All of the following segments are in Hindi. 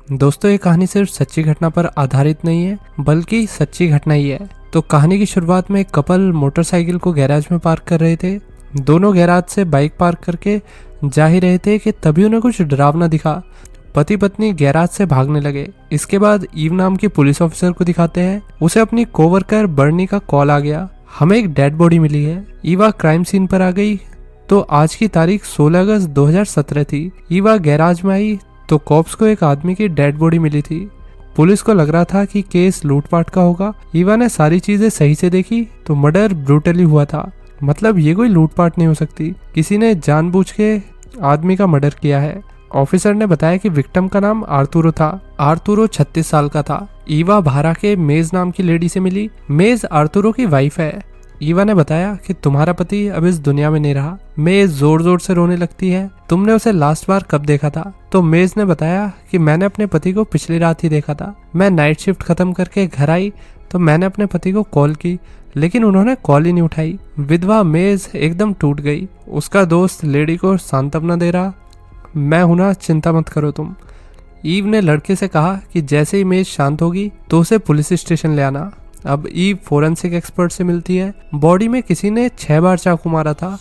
दोस्तों ये कहानी सिर्फ सच्ची घटना पर आधारित नहीं है बल्कि सच्ची घटना ही है। तो कहानी की शुरुआत में एक कपल मोटरसाइकिल को गैराज में पार्क कर रहे थे। दोनों गैराज से बाइक पार्क करके जा ही रहे थे कि तभी उन्हें कुछ डरावना दिखा। पति पत्नी गैराज से भागने लगे। इसके बाद ईव नाम की पुलिस ऑफिसर को दिखाते हैं। उसे अपनी कोवर्कर बर्नी का कॉल आ गया, हमें एक डेड बॉडी मिली है। ईवा क्राइम सीन पर आ गई। तो आज की तारीख 16 अगस्त 2017 थी। ईवा गैराज में आई तो कॉप्स को एक आदमी की डेड बॉडी मिली थी। पुलिस को लग रहा था कि केस लूटपाट का होगा। ईवा ने सारी चीजें सही से देखी तो मर्डर ब्रूटली हुआ था। मतलब ये कोई लूटपाट नहीं हो सकती, किसी ने जानबूझ के आदमी का मर्डर किया है। ऑफिसर ने बताया कि विक्टिम का नाम आर्थुरो था। आर्थुरो 36 साल का था। ईवा भारा के मेज नाम की लेडी से मिली। मेज आर्थुरो की वाइफ है। ईवा ने बताया कि तुम्हारा पति अब इस दुनिया में नहीं रहा। मेज जोर जोर से रोने लगती है। तुमने उसे लास्ट बार कब देखा था? तो मेज ने बताया कि मैंने अपने पति को पिछली रात ही देखा था। मैं नाइट शिफ्ट खत्म करके घर आई तो मैंने अपने पति को कॉल की लेकिन उन्होंने कॉल ही नहीं उठाई। विधवा मेज एकदम टूट गई। उसका दोस्त लेडी को सांत्वना दे रहा, मैं हूं ना, चिंता मत करो तुम। ईव ने लड़के से कहा कि जैसे ही मेज शांत होगी तो उसे पुलिस स्टेशन ले आना। अब ईव फोरेंसिक एक्सपर्ट से मिलती है। बॉडी में किसी ने 6 बार चाकू मारा था,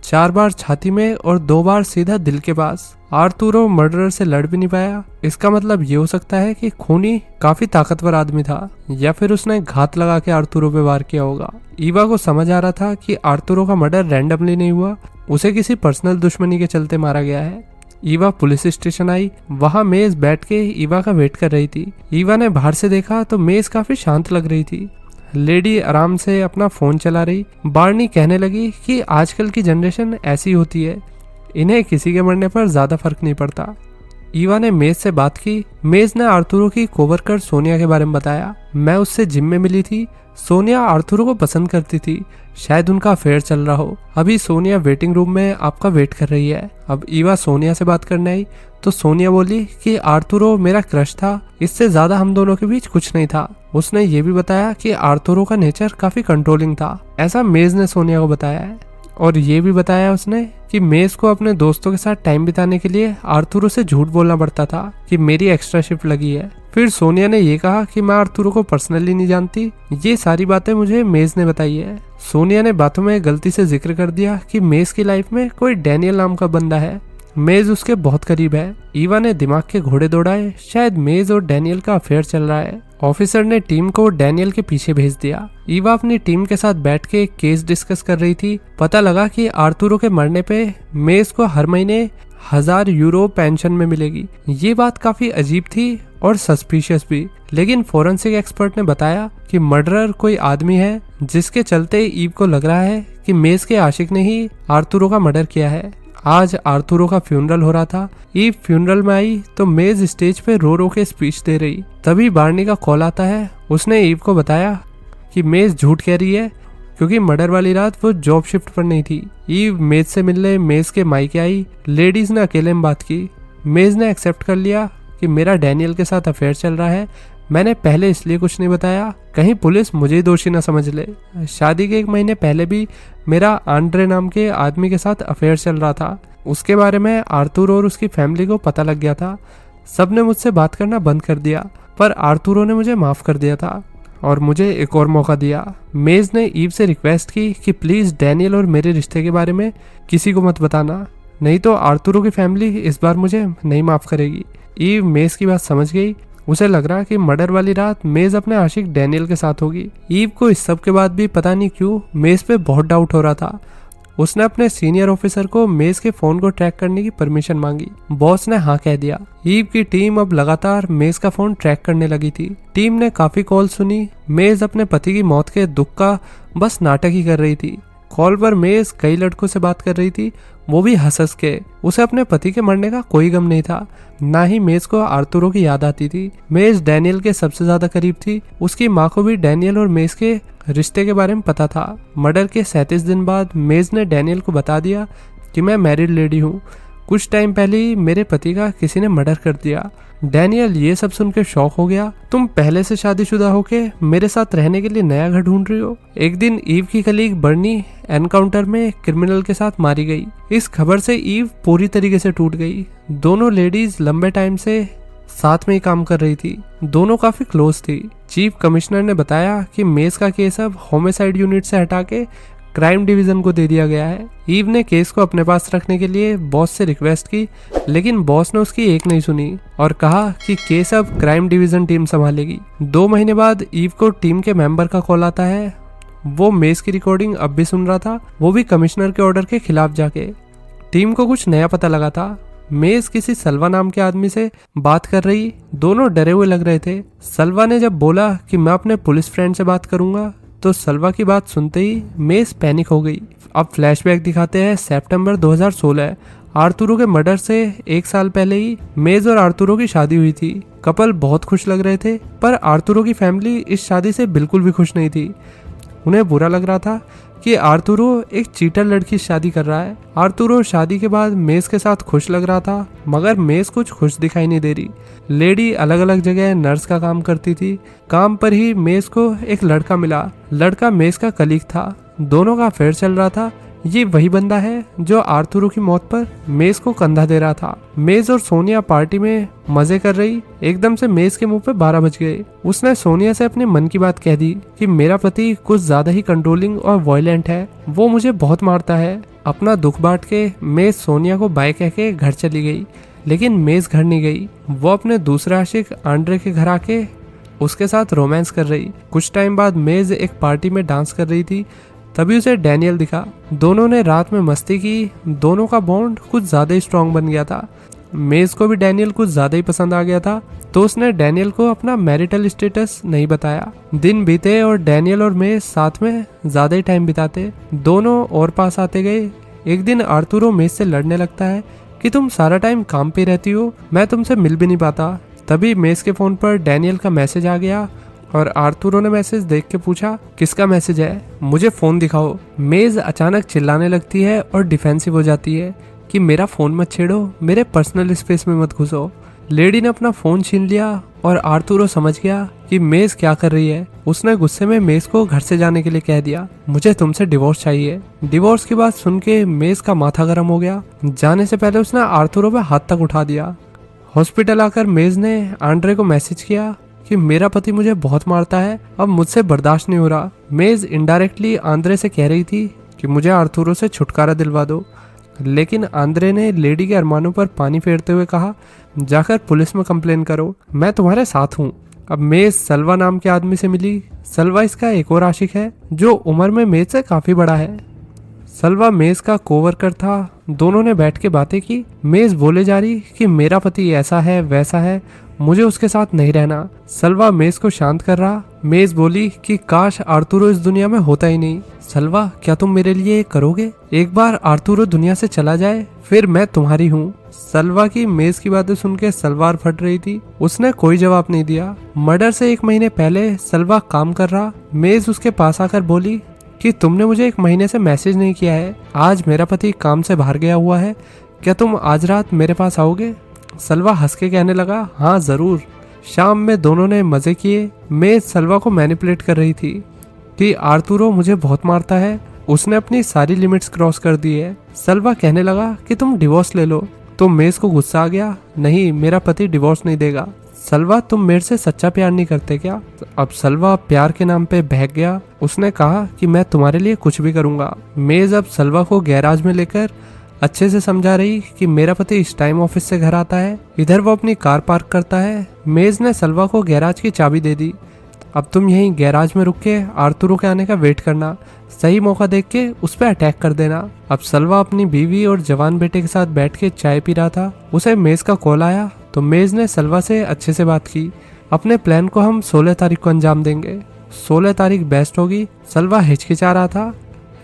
4 बार छाती में और 2 बार सीधा दिल के पास। आर्थुरो मर्डरर से लड़ भी नहीं पाया। इसका मतलब ये हो सकता है कि खूनी काफी ताकतवर आदमी था या फिर उसने घात लगा के आर्थुरो पे वार किया होगा। ईवा को समझ आ रहा था कि आर्थुरो का मर्डर रैंडमली नहीं हुआ, उसे किसी पर्सनल दुश्मनी के चलते मारा गया है। ईवा पुलिस स्टेशन आई। वहां मेज बैठ के ईवा का वेट कर रही थी। ईवा ने बाहर से देखा तो मेज काफी शांत लग रही थी। लेडी आराम से अपना फोन चला रही। बार्नी कहने लगी कि आजकल की जनरेशन ऐसी होती है, इन्हें किसी के मरने पर ज्यादा फर्क नहीं पड़ता। ईवा ने मेज से बात की। मेज ने आर्थुरो की कोवर्कर सोनिया के बारे में बताया। मैं उससे जिम में मिली थी। सोनिया आर्थुरो को पसंद करती थी, शायद उनका अफेयर चल रहा हो। अभी सोनिया वेटिंग रूम में आपका वेट कर रही है। अब ईवा सोनिया से बात करने आई तो सोनिया बोली कि आर्थुरो मेरा क्रश था, इससे ज्यादा हम दोनों के बीच कुछ नहीं था। उसने ये भी बताया कि आर्थुरो का नेचर काफी कंट्रोलिंग था, ऐसा मेज ने सोनिया को बताया है। और ये भी बताया उसने कि मेज को अपने दोस्तों के साथ टाइम बिताने के लिए आर्थुरो से झूठ बोलना पड़ता था कि मेरी एक्स्ट्रा शिफ्ट लगी है। फिर सोनिया ने ये कहा कि मैं आर्थुरो को पर्सनली नहीं जानती, ये सारी बातें मुझे मेज ने बताई है। सोनिया ने बातों में गलती से जिक्र कर दिया कि मेज की लाइफ में कोई डैनियल नाम का बंदा है, मेज उसके बहुत करीब है। ईवा ने दिमाग के घोड़े दौड़ाए, शायद मेज और डैनियल का अफेयर चल रहा है। ऑफिसर ने टीम को डैनियल के पीछे भेज दिया। ईवा अपनी टीम के साथ बैठ के केस डिस्कस कर रही थी। पता लगा कि आर्थुरो के मरने पे मेज को हर महीने 1000 यूरो पेंशन में मिलेगी। ये बात काफी अजीब थी और सस्पिशियस भी, लेकिन फोरेंसिक एक्सपर्ट ने बताया कि मर्डरर कोई आदमी है जिसके चलते ईव को लग रहा है कि मेज के आशिक ने ही आर्थुरो का मर्डर किया है। आज आर्थुरो का फ्यूनरल हो रहा था। ईव फ्यूनरल में आई तो मेज स्टेज पे रो रो के स्पीच दे रही। तभी बार्नी का कॉल आता है। उसने ईव को बताया कि मेज झूठ कह रही है क्योंकि मर्डर वाली रात वो जॉब शिफ्ट पर नहीं थी। ईव मेज से मिलने मेज के मायके आई। लेडीज ने अकेले में बात की। मेज ने एक्सेप्ट कर लिया कि मेरा डैनियल के साथ अफेयर चल रहा है। मैंने पहले इसलिए कुछ नहीं बताया, कहीं पुलिस मुझे दोषी न समझ ले। शादी के 1 महीने पहले भी मेरा आंड्रे नाम के आदमी के साथ अफेयर चल रहा था। उसके बारे में आर्थुरो और उसकी फैमिली को पता लग गया था। सबने मुझसे बात करना बंद कर दिया, पर आर्थुरो ने मुझे माफ कर दिया था और मुझे एक और मौका दिया। मेज ने ईव से रिक्वेस्ट की कि प्लीज डैनियल और मेरे रिश्ते के बारे में किसी को मत बताना, नहीं तो आर्थुरो की फैमिली इस बार मुझे नहीं माफ करेगी। ईव मेज की बात समझ गई। उसे लग रहा कि मर्डर वाली रात मेज अपने आशिक डैनियल के साथ होगी। ईव को इस सब के बाद भी पता नहीं क्यों मेज पे बहुत डाउट हो रहा था। उसने अपने सीनियर ऑफिसर को मेज के फोन को ट्रैक करने की परमिशन मांगी। बॉस ने हाँ कह दिया। ईव की टीम अब लगातार मेज का फोन ट्रैक करने लगी थी। टीम ने काफी कॉल सुनी। मेज अपने पति की मौत के दुख का बस नाटक ही कर रही थी। कॉल पर मेज कई लड़कों से बात कर रही थी, वो भी हंस हंस के। उसे अपने पति के मरने का कोई गम नहीं था, ना ही मेज को आर्थुरो की याद आती थी। मेज डैनियल के सबसे ज्यादा करीब थी। उसकी माँ को भी डैनियल और मेज के रिश्ते के बारे में पता था। मर्डर के 37 दिन बाद मेज ने डैनियल को बता दिया कि मैं मैरिड लेडी हूँ, कुछ टाइम पहले ही मेरे पति का किसी ने मर्डर कर दिया। डैनियल ये सब सुन के शॉक हो गया। तुम पहले से शादीशुदा होके मेरे साथ रहने के लिए नया घर ढूंढ रही हो। एक दिन ईव की कलीग बर्नी एनकाउंटर में क्रिमिनल के साथ मारी गई। इस खबर से ईव पूरी तरीके से टूट गई। दोनों लेडीज लंबे टाइम से साथ में ही काम कर रही थी। दोनों काफी क्लोज थी। चीफ कमिश्नर ने बताया कि मेज का केस अब होमिसाइड यूनिट से हटा के क्राइम डिवीजन को दे दिया गया है। ईव ने केस को अपने पास रखने के लिए बॉस से रिक्वेस्ट की, लेकिन बॉस ने उसकी एक नहीं सुनी और कहा कि केस अब क्राइम डिवीजन टीम संभालेगी। 2 महीने बाद ईव को टीम के मेंबर का कॉल आता है। वो मेज की रिकॉर्डिंग अब भी सुन रहा था, वो भी कमिश्नर के ऑर्डर के खिलाफ जाके। टीम को कुछ नया पता लगा था। मेज किसी सलवा नाम के आदमी से बात कर रही। दोनों डरे हुए लग रहे थे। सलवा ने जब बोला कि मैं अपने पुलिस फ्रेंड से बात करूंगा, तो सलवा की बात सुनते ही मेज पैनिक हो गई। अब फ्लैशबैक दिखाते हैं सितंबर 2016। आर्थुरो के मर्डर से 1 साल पहले ही मेज और आर्थुरो की शादी हुई थी। कपल बहुत खुश लग रहे थे, पर आर्थुरो की फैमिली इस शादी से बिल्कुल भी खुश नहीं थी। उन्हें बुरा लग रहा था कि आर्थुरो एक चीटर लड़की से शादी कर रहा है। आर्थुरो शादी के बाद मेज के साथ खुश लग रहा था, मगर मेज कुछ खुश दिखाई नहीं दे रही। लेडी अलग अलग जगह नर्स का काम करती थी। काम पर ही मेज को एक लड़का मिला। लड़का मेज का कलीग था। दोनों का अफेयर चल रहा था। ये वही बंदा है जो आर्थुरो की मौत पर मेज को कंधा दे रहा था। मेज और सोनिया पार्टी में मजे कर रही। एकदम से मेज के मुंह पे 12 बज गए। उसने सोनिया से अपने मन की बात कह दी कि मेरा पति कुछ ज्यादा ही कंट्रोलिंग और वायलेंट है। वो मुझे बहुत मारता है। अपना दुख बांट के मेज सोनिया को बाय कह के घर चली गई, लेकिन मेज घर नहीं गई। वो अपने दूसरे आशिक आंड्रे के घर आके उसके साथ रोमांस कर रही। कुछ टाइम बाद मेज एक पार्टी में डांस कर रही थी, तभी उसे डैनियल दिखा। दोनों ने रात में मस्ती की। दोनों का बॉन्ड कुछ ज्यादा ही स्ट्रांग बन गया था। मेज को भी डैनियल कुछ ज्यादा ही पसंद आ गया था, तो उसने डैनियल को अपना मैरिटल स्टेटस नहीं बताया। दिन बीते और डैनियल और मेज साथ में ज्यादा ही टाइम बिताते। दोनों और पास आते गए। एक दिन आर्थुरो मेज से लड़ने लगता है कि तुम सारा टाइम काम पे रहती हो, मैं तुमसे मिल भी नहीं पाता। तभी मेज के फोन पर डैनियल का मैसेज आ गया और आर्थुरो ने मैसेज देख के पूछा, किसका मैसेज है, मुझे फोन दिखाओ। मेज अचानक चिल्लाने लगती है और डिफेंसिव हो जाती है कि मेरा फोन मत छेड़ो, मेरे पर्सनल स्पेस में मत घुसो। लेडी ने अपना फोन छीन लिया और आर्थुरो समझ गया कि मेज क्या कर रही है। उसने गुस्से में मेज को घर से जाने के लिए कह दिया, मुझे तुमसे डिवोर्स चाहिए। डिवोर्स की बात सुन के मेज का माथा गर्म हो गया। जाने से पहले उसने आर्थुरो पे हाथ तक उठा दिया। हॉस्पिटल आकर मेज ने आंड्रे को मैसेज किया कि मेरा पति मुझे बहुत मारता है, अब मुझसे बर्दाश्त नहीं हो रहा। मेज इनडायरेक्टली आंद्रे से कह रही थी कि मुझे आर्थुरो से छुटकारा दिलवा दो, लेकिन आंद्रे ने लेडी के अरमानों पर पानी फेरते हुए कहा, जाकर पुलिस में कंप्लेन करो, मैं तुम्हारे साथ हूँ। अब मेज सलवा नाम के आदमी से मिली। सलवा इसका एक और आशिक है जो उम्र में मेज से काफी बड़ा है। सलवा मेज का कोवर्कर था। दोनों ने बैठ के बातें की। मेज बोले जा रही कि मेरा पति ऐसा है वैसा है, मुझे उसके साथ नहीं रहना। सलवा मेज को शांत कर रहा। मेज बोली कि काश आर्थुरो इस दुनिया में होता ही नहीं। सलवा, क्या तुम मेरे लिए करोगे? एक बार आर्थुरो दुनिया से चला जाए, फिर मैं तुम्हारी हूँ। सलवा की मेज की बातें सुन के सलवार फट रही थी। उसने कोई जवाब नहीं दिया। मर्डर से 1 महीने पहले सलवा काम कर रहा। मेज उसके पास आकर बोली कि तुमने मुझे 1 महीने से मैसेज नहीं किया है। आज मेरा पति काम से बाहर गया हुआ है, क्या तुम आज रात मेरे पास आओगे? सलवा हंस के कहने लगा, हाँ जरूर। शाम में दोनों ने मजे किए। मेज सलवा को मैनिपुलेट कर रही थी कि आर्थुरो मुझे बहुत मारता है, उसने अपनी सारी लिमिट्स क्रॉस कर दी है। सलवा कहने लगा कि तुम डिवोर्स ले लो, तो मेज को गुस्सा आ गया, नहीं मेरा पति डिवोर्स नहीं देगा। सलवा, तुम मेरे से सच्चा प्यार नहीं करते क्या? अब सलवा प्यार के नाम पे बहक गया। उसने कहा कि मैं तुम्हारे लिए कुछ भी करूंगा। मेज अब सलवा को गैराज में लेकर अच्छे से समझा रही कि मेरा पति इस टाइम ऑफिस से घर आता है। इधर वो अपनी कार पार्क करता है। मेज ने सलवा को गैराज की चाबी दे दी। अब तुम यहीं गैराज में रुक के आर्थुरो के आने का वेट करना, सही मौका देख के उस पर अटैक कर देना। अब सलवा अपनी बीवी और जवान बेटे के साथ बैठ के चाय पी रहा था। उसे मेज का कॉल आया तो मेज ने सलवा से अच्छे से बात की। अपने प्लान को हम 16 तारीख को अंजाम देंगे, 16 तारीख बेस्ट होगी। सलवा हिचकिचा रहा था,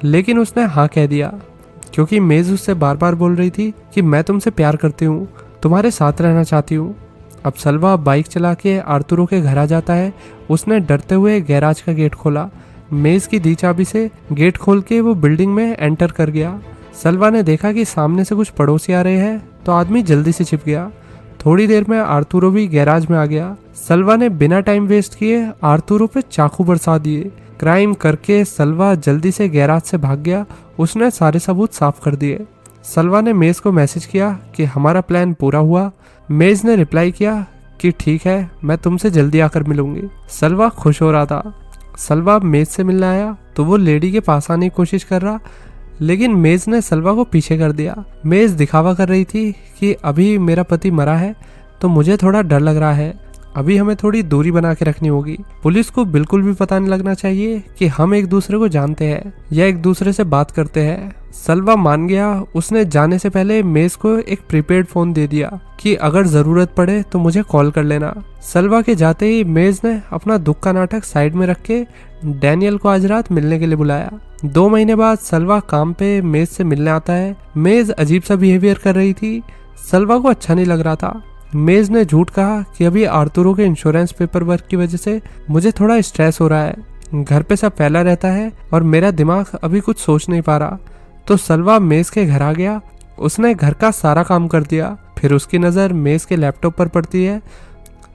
लेकिन उसने हाँ कह दिया, क्योंकि मेज उससे बार बार बोल रही थी कि मैं तुमसे प्यार करती हूँ, तुम्हारे साथ रहना चाहती हूँ। अब सलवा बाइक चला के आर्थुरो के घर आ जाता है। उसने डरते हुए गैराज का गेट खोला। मेज की दी चाबी से गेट खोल के वो बिल्डिंग में एंटर कर गया। सलवा ने देखा कि सामने से कुछ पड़ोसी आ रहे हैं, तो आदमी जल्दी से छिप गया। थोड़ी देर में आर्थुरो भी गैराज में आ गया। सलवा ने बिना टाइम वेस्ट किए आर्थुरो पे चाकू बरसा दिए। क्राइम करके सलवा जल्दी से गैराज से भाग गया। उसने सारे सबूत साफ कर दिए। सलवा ने मेज को मैसेज किया कि हमारा प्लान पूरा हुआ। मेज ने रिप्लाई किया कि ठीक है, मैं तुमसे जल्दी आकर मिलूंगी। सलवा खुश हो रहा था। सलवा मेज से मिलने आया तो वो लेडी के पास आने की कोशिश कर रहा, लेकिन मेज ने सलवा को पीछे कर दिया। मेज दिखावा कर रही थी कि अभी मेरा पति मरा है तो मुझे थोड़ा डर लग रहा है, अभी हमें थोड़ी दूरी बना के रखनी होगी। पुलिस को बिल्कुल भी पता नहीं लगना चाहिए कि हम एक दूसरे को जानते हैं या एक दूसरे से बात करते हैं। सलवा मान गया। उसने जाने से पहले मेज को एक प्रीपेड फोन दे दिया कि अगर जरूरत पड़े तो मुझे कॉल कर लेना। सलवा के जाते ही मेज ने अपना दुख का नाटक साइड में रख के डैनियल को आज रात मिलने के लिए बुलाया। 2 महीने बाद सलवा काम पे मेज से मिलने आता है। मेज अजीब सा बिहेवियर कर रही थी। सलवा को अच्छा नहीं लग रहा था। मेज ने झूठ कहा कि अभी आर्तुरो के इंश्योरेंस पेपर वर्क की वजह से मुझे थोड़ा स्ट्रेस हो रहा है, घर पे सब फैला रहता है और मेरा दिमाग अभी कुछ सोच नहीं पा रहा। तो सलवा मेज के घर आ गया। उसने घर का सारा काम कर दिया। फिर उसकी नज़र मेज के लैपटॉप पर पड़ती है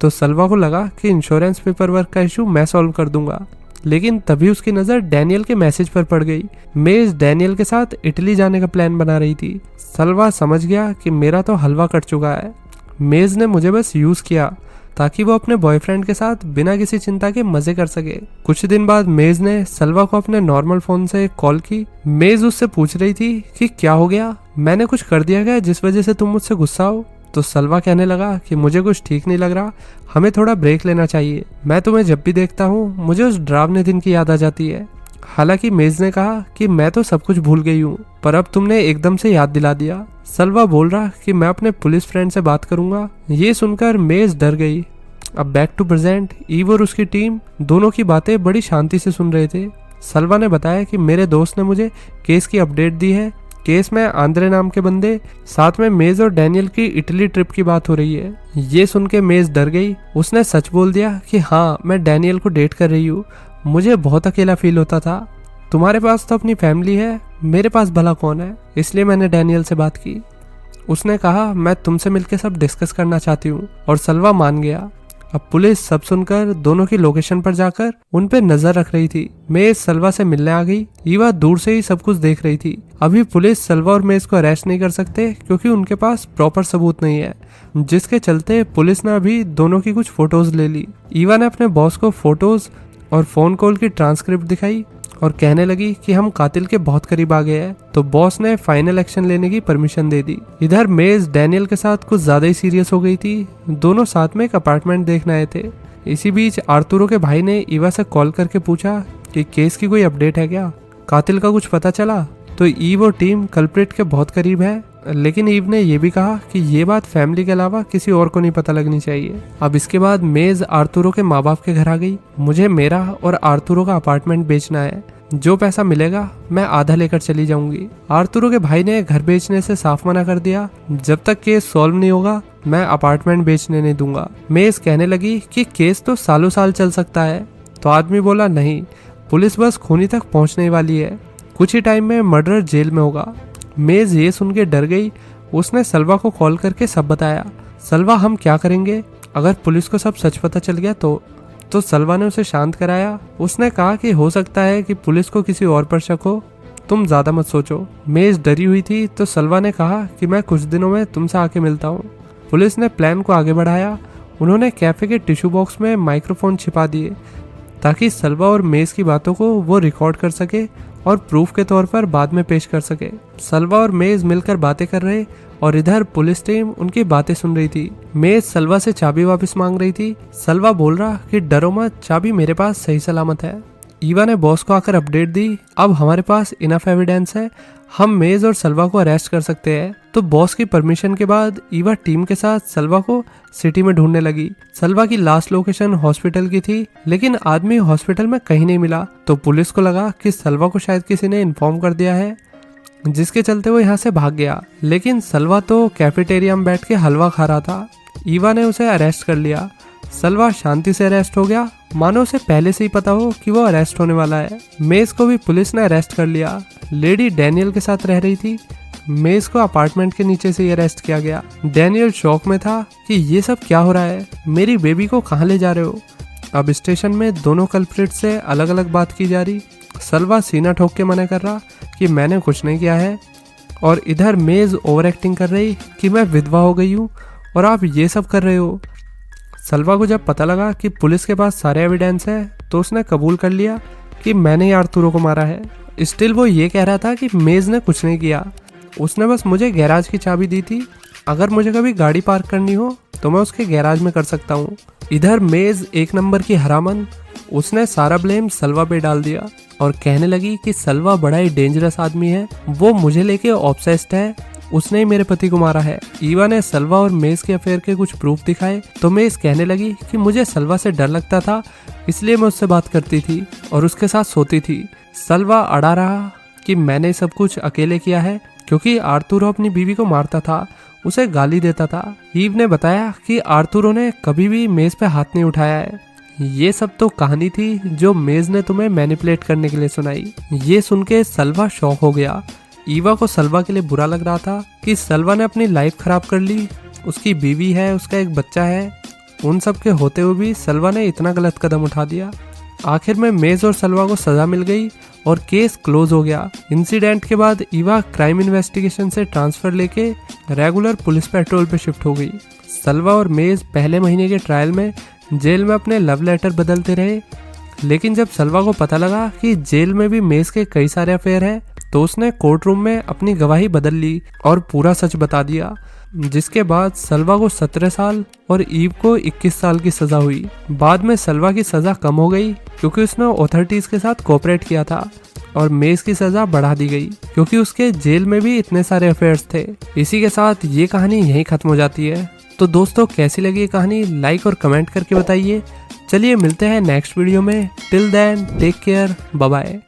तो सलवा को लगा कि इंश्योरेंस पेपर वर्क का इशू मैं सॉल्व कर दूंगा, लेकिन तभी उसकी नज़र डैनियल के मैसेज पर पड़ गई। मेज डैनियल के साथ इटली जाने का प्लान बना रही थी। सलवा समझ गया कि मेरा तो हलवा कट चुका है। मेज ने मुझे बस यूज किया ताकि वो अपने बॉयफ्रेंड के साथ बिना किसी चिंता के मजे कर सके। कुछ दिन बाद मेज ने सलवा को अपने नॉर्मल फोन से कॉल की। मेज उससे पूछ रही थी कि क्या हो गया, मैंने कुछ कर दिया क्या जिस वजह से तुम मुझसे गुस्सा हो। तो सलवा कहने लगा कि मुझे कुछ ठीक नहीं लग रहा, हमें थोड़ा ब्रेक लेना चाहिए। मैं तुम्हें जब भी देखता हूँ मुझे उस डरावने दिन की याद आ जाती है। हालांकि मेज ने कहा कि मैं तो सब कुछ भूल गई हूँ, पर अब तुमने एकदम से याद दिला दिया। सलवा बोल रहा कि मैं अपने पुलिस फ्रेंड से बात करूंगा। ये सुनकर मेज डर गई। अब बैक टू प्रेजेंट, ईव और उसकी टीम दोनों की बातें बड़ी शांति से सुन रहे थे। सलवा ने बताया कि मेरे दोस्त ने मुझे केस की अपडेट दी है। केस में आंद्रे नाम के बंदे, साथ में मेज और डैनियल की इटली ट्रिप की बात हो रही है। ये सुन के मेज डर गई। उसने सच बोल दिया कि हाँ, मैं डैनियल को डेट कर रही हूँ। मुझे बहुत अकेला फील होता था। तुम्हारे पास तो अपनी फैमिली है, मेरे पास भला कौन है, इसलिए मैंने डैनियल से बात की। उसने कहा मैं तुमसे मिलकर सब डिस्कस करना चाहती हूँ, और सलवा मान गया। अब पुलिस सब सुनकर दोनों की लोकेशन पर जाकर उन पे नजर रख रही थी। मेज सलवा से मिलने आ गई। ईवा दूर से ही सब कुछ देख रही थी। अभी पुलिस सलवा और मेज को अरेस्ट नहीं कर सकते क्योंकि उनके पास प्रॉपर सबूत नहीं है, जिसके चलते पुलिस ने अभी दोनों की कुछ फोटोज ले ली। ईवा ने अपने बॉस को फोटोज और फोन कॉल की ट्रांसक्रिप्ट दिखाई और कहने लगी कि हम कातिल के बहुत करीब आ गए हैं। तो बॉस ने फाइनल एक्शन लेने की परमिशन दे दी। इधर मेज डैनियल के साथ कुछ ज्यादा ही सीरियस हो गई थी। दोनों साथ में एक अपार्टमेंट देखने आए थे। इसी बीच आर्तुरो के भाई ने ईवा से कॉल करके पूछा कि केस की कोई अपडेट है क्या, कातिल का कुछ पता चला। तो ईव और टीम कल्प्रिट के बहुत करीब है, लेकिन ईव ने यह भी कहा कि ये बात फैमिली के अलावा किसी और को नहीं पता लगनी चाहिए। अब इसके बाद मेज आर्तुरो के माँ बाप के घर आ गई। मुझे मेरा और आर्तुरो का अपार्टमेंट बेचना है, जो पैसा मिलेगा मैं आधा लेकर चली जाऊंगी। आर्तुरो के भाई ने घर बेचने से साफ मना कर दिया। जब तक केस सॉल्व नहीं होगा मैं अपार्टमेंट बेचने नहीं दूंगा। मेज कहने लगी कि केस तो सालों साल चल सकता है। तो आदमी बोला नहीं, पुलिस बस खूनी तक पहुंचने वाली है, कुछ ही टाइम में मर्डर जेल में होगा। मेज ये सुन के डर गई। उसने सलवा को कॉल करके सब बताया। सलवा हम क्या करेंगे अगर पुलिस को सब सच पता चल गया तो सलवा ने उसे शांत कराया। उसने कहा कि हो सकता है कि पुलिस को किसी और पर शक हो, तुम ज्यादा मत सोचो। मेज डरी हुई थी तो सलवा ने कहा कि मैं कुछ दिनों में तुमसे आके मिलता हूँ। पुलिस ने प्लान को आगे बढ़ाया। उन्होंने कैफे के टिश्यू बॉक्स में माइक्रोफोन छिपा दिए ताकि सलवा और मेज की बातों को वो रिकॉर्ड कर सके और प्रूफ के तौर पर बाद में पेश कर सके। सलवा और मेज मिलकर बातें कर रहे और इधर पुलिस टीम उनकी बातें सुन रही थी। मेज सलवा से चाबी वापस मांग रही थी। सलवा बोल रहा कि डरो मत, चाबी मेरे पास सही सलामत है। ईवा ने बॉस को आकर अपडेट दी, अब हमारे पास इनफ एविडेंस है, हम मेज और सलवा को अरेस्ट कर सकते हैं। तो बॉस की परमिशन के बाद ईवा टीम के साथ सलवा को सिटी में ढूंढने लगी। सलवा की लास्ट लोकेशन हॉस्पिटल की थी, लेकिन आदमी हॉस्पिटल में कहीं नहीं मिला। तो पुलिस को लगा कि सलवा को शायद किसी ने इन्फॉर्म कर दिया है, जिसके चलते वो यहाँ से भाग गया। लेकिन सलवा तो कैफेटेरिया में बैठ के हलवा खा रहा था। ईवा ने उसे अरेस्ट कर लिया। सलवा शांति से अरेस्ट हो गया, मानो उसे पहले से ही पता हो कि वो अरेस्ट होने वाला है। मेज को भी पुलिस ने अरेस्ट कर लिया। लेडी डैनियल के साथ रह रही थी। मेज को अपार्टमेंट के नीचे से अरेस्ट किया गया। डैनियल शॉक में था कि ये सब क्या हो रहा है, मेरी बेबी को कहाँ ले जा रहे हो। अब स्टेशन में दोनों कल्प्रिट से अलग अलग बात की जा रही। सलवा सीना ठोक के मना कर रहा कि मैंने कुछ नहीं किया है, और इधर मेज ओवर एक्टिंग कर रही कि मैं विधवा हो गई हूँ और आप ये सब कर रहे हो। सलवा को जब पता लगा कि पुलिस के पास सारे एविडेंस है तो उसने कबूल कर लिया कि मैंने ही आर्थुरो को मारा है। स्टिल वो ये कह रहा था कि मेज ने कुछ नहीं किया, उसने बस मुझे गैराज की चाबी दी थी। अगर मुझे कभी गाड़ी पार्क करनी हो तो मैं उसके गैराज में कर सकता हूँ। इधर मेज एक नंबर की हरामन, उसने सारा ब्लेम सलवा पे डाल दिया और कहने लगी कि सलवा बड़ा ही डेंजरस आदमी है, वो मुझे लेके ऑब्सेस्ड है, उसने ही मेरे पति को मारा है। ईवा ने सलवा और मेज के अफेयर के कुछ प्रूफ दिखाए तो मेज कहने लगी कि मुझे सलवा से डर लगता था, इसलिए मैं उससे बात करती थी और उसके साथ सोती थी। सलवा अड़ा रहा कि मैंने सब कुछ अकेले किया है क्योंकि आर्थुरो अपनी बीवी को मारता था, उसे गाली देता था। ईव ने बताया कि आर्थुरो ने कभी भी मेज पे हाथ नहीं उठाया है। ये सब तो कहानी थी जो मेज ने तुम्हें मैनिपुलेट करने के लिए सुनाई। ये सुन के सलवा शॉक हो गया। ईवा को सलवा के लिए बुरा लग रहा था कि सलवा ने अपनी लाइफ खराब कर ली, उसकी बीवी है, उसका एक बच्चा है, उन सब के होते हुए भी सलवा ने इतना गलत कदम उठा दिया। आखिर में मेज और सलवा को सजा मिल गई और केस क्लोज हो गया। इंसिडेंट के बाद ईवा क्राइम इन्वेस्टिगेशन से ट्रांसफर लेके रेगुलर पुलिस पेट्रोल पे शिफ्ट हो गई। सलवा और मेज पहले महीने के ट्रायल में जेल में अपने लव लेटर बदलते रहे, लेकिन जब सलवा को पता लगा कि जेल में भी मेज के कई सारे अफेयर हैं तो उसने कोर्ट रूम में अपनी गवाही बदल ली और पूरा सच बता दिया, जिसके बाद सलवा को 17 साल और ईव को 21 साल की सजा हुई। बाद में सलवा की सजा कम हो गई क्योंकि उसने अथॉरिटीज के साथ कोऑपरेट किया था और मेज की सजा बढ़ा दी गई क्योंकि उसके जेल में भी इतने सारे अफेयर्स थे। इसी के साथ ये कहानी यहीं खत्म हो जाती है। तो दोस्तों कैसी लगी ये कहानी लाइक और कमेंट करके बताइए। चलिए मिलते हैं नेक्स्ट वीडियो में। Till then take care, bye bye.